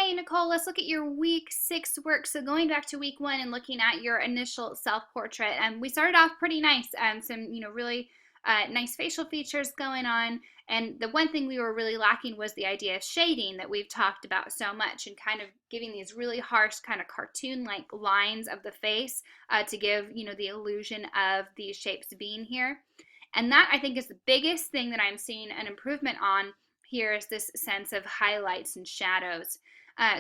Hey Nicole, let's look at your week 6 work. So going back to week 1 and looking at your initial self-portrait, we started off pretty nice. Some really nice facial features going on. And the one thing we were really lacking was the idea of shading that we've talked about so much, and kind of giving these really harsh, kind of cartoon-like lines of the face to give the illusion of these shapes being here. And that, I think, is the biggest thing that I'm seeing an improvement on here, is this sense of highlights and shadows.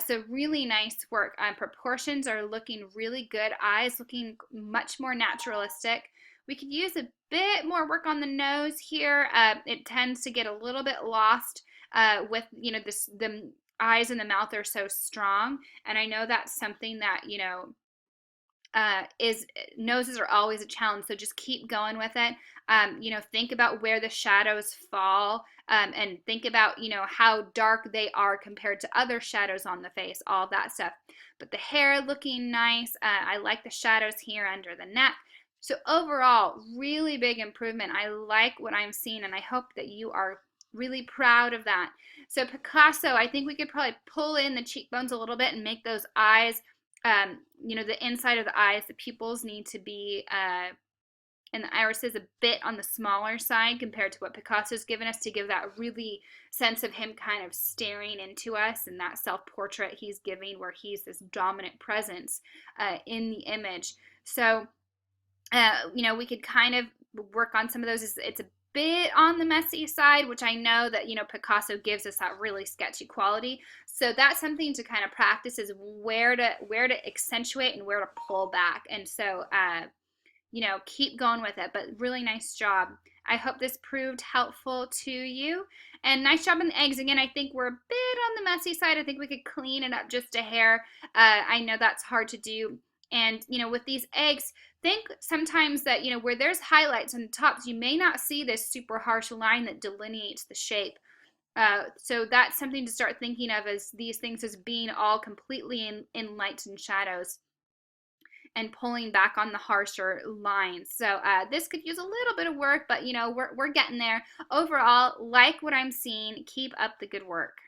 So really nice work. Proportions are looking really good. Eyes looking much more naturalistic. We could use a bit more work on the nose here. It tends to get a little bit lost with, the eyes and the mouth are so strong. And I know that's something that, is noses are always a challenge, so just keep going with it. Think about where the shadows fall, and think about how dark they are compared to other shadows on the face, all that stuff. But the hair looking nice. I like the shadows here under the neck. So overall, really big improvement. I like what I'm seeing, and I hope that you are really proud of that. So Picasso, I think we could probably pull in the cheekbones a little bit and make those eyes, the inside of the eyes, the pupils need to be, and the iris is a bit on the smaller side compared to what Picasso's given us, to give that really sense of him kind of staring into us, and that self-portrait he's giving where he's this dominant presence in the image. So, we could kind of work on some of those. It's a bit on the messy side, which I know that Picasso gives us that really sketchy quality. So that's something to kind of practice, is where to accentuate and where to pull back. And so keep going with it. But really nice job. I hope this proved helpful to you. And nice job on the eggs. Again, I think we're a bit on the messy side. I think we could clean it up just a hair. I know that's hard to do. And, with these eggs, think sometimes that, where there's highlights on the tops, you may not see this super harsh line that delineates the shape. So that's something to start thinking of, as these things as being all completely in lights and shadows, and pulling back on the harsher lines. So this could use a little bit of work, but we're getting there. Overall, like what I'm seeing. Keep up the good work.